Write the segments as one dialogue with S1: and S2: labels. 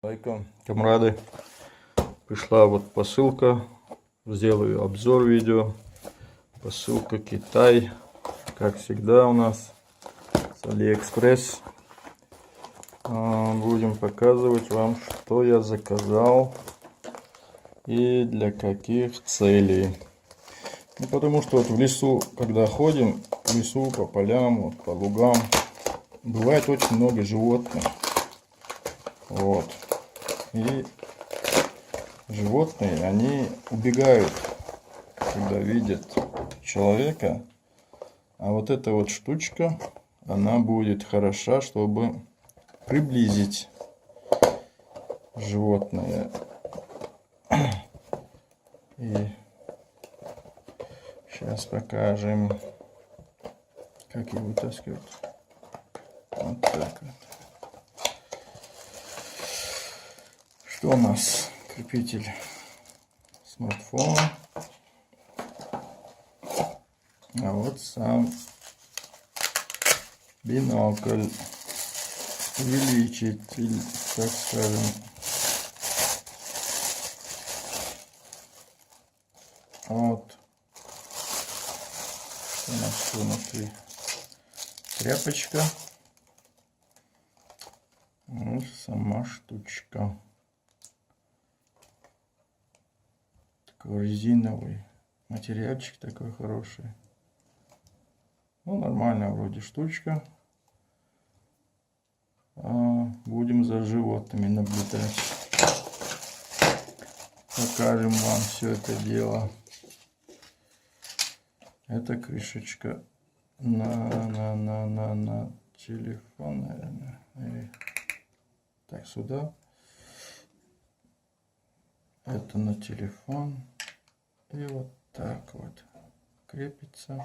S1: Лайка, камрады, пришла вот посылка, сделаю обзор видео. Посылка Китай, как всегда у нас с Алиэкспресс. Будем показывать вам, что я заказал и для каких целей. Ну, потому что вот в лесу, когда ходим, в лесу по полям, вот, по лугам, бывает очень много животных. Вот. И животные, они убегают, когда видят человека. А вот эта вот штучка, она будет хороша, чтобы приблизить животное. И сейчас покажем, как его вытаскивать. Вот так вот. Что у нас? Крепитель смартфона. А вот сам бинокль, увеличитель, так скажем. Вот. У нас внутри тряпочка. Вот сама штучка. Такой резиновый материальчик такой хороший. Ну, нормальная вроде штучка. Будем за животными наблюдать. Покажем вам все это дело. Это крышечка на телефон, наверное. Или... Так, сюда. Это на телефон. И вот так вот крепится.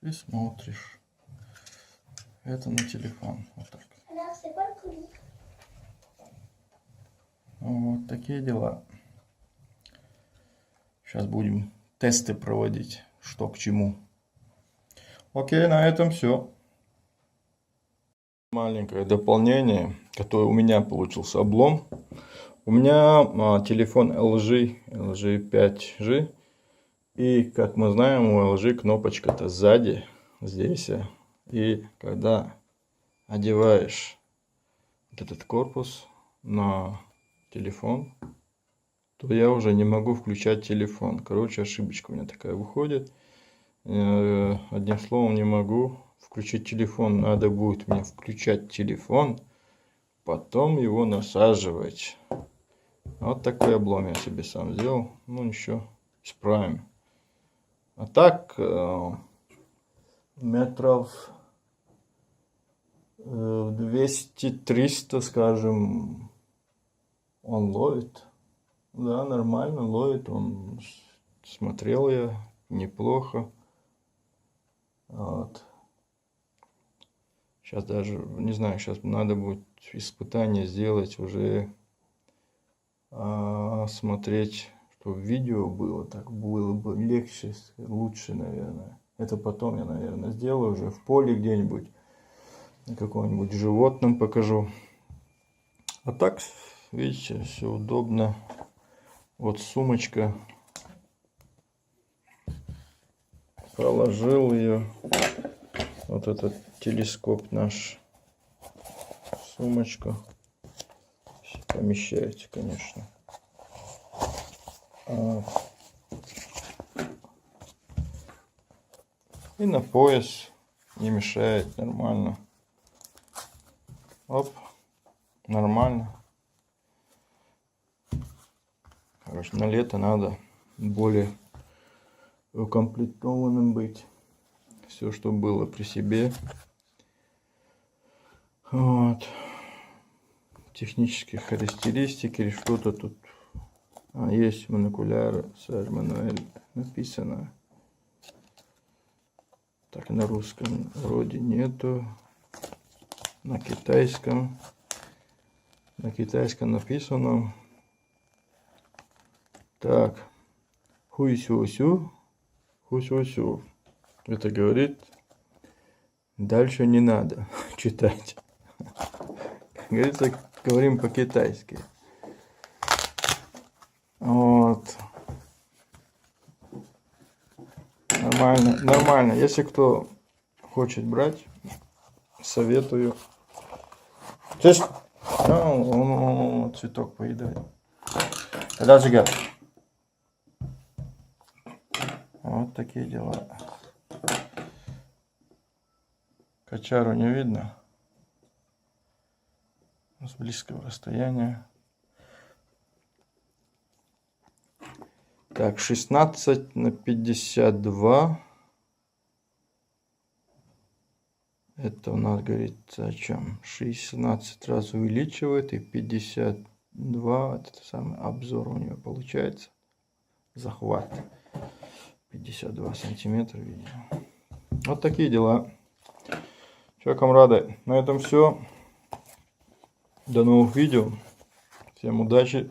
S1: И смотришь. Это на телефон. Вот так. Вот такие дела. Сейчас будем тесты проводить, что к чему. Окей, на этом все. Маленькое дополнение, которое у меня получился облом. У меня телефон LG 5G. И, как мы знаем, у LG кнопочка-то сзади, здесь. И когда одеваешь вот этот корпус на телефон, то я уже не могу включать телефон. Короче, ошибочка у меня такая выходит. Одним словом, не могу включить телефон. Надо будет мне включать телефон, потом его насаживать. Вот такой облом я себе сам сделал. Ну ничего, исправим. А так, метров 200-300, скажем, он ловит. Да, нормально ловит. Он смотрел я неплохо. Вот. Сейчас даже, не знаю, сейчас надо будет испытание сделать, уже смотреть, чтобы видео было, так было бы легче, лучше, наверное. Это потом я, наверное, сделаю уже в поле где-нибудь, на каком-нибудь животном покажу. А так, видите, все удобно. Вот сумочка. Положил ее. Вот этот телескоп наш. Сумочка. Помещается, конечно. И на пояс не мешает, нормально. Оп, нормально. Короче, на лето надо более укомплектованным быть. Все, что было при себе. Вот. Технические характеристики, что-то тут есть монокуляры, Сэр Мануэль написано. Так, на русском вроде нету. На китайском написано. Так, хуй-сю-сю. Это говорит, дальше не надо читать. Как говорится, говорим по-китайски. Вот. Нормально, нормально. Если кто хочет брать, советую. То есть, он цветок поедает. Даже говорят. Вот такие дела. Кочару не видно. С близкого расстояния. Так, 16/52. Это у нас говорится о чем? 16 раз увеличивает и 52. Это самый обзор у нее получается. Захват. 52 сантиметра, видимо. Вот такие дела. Че, комрады, на этом все. До новых видео. Всем удачи.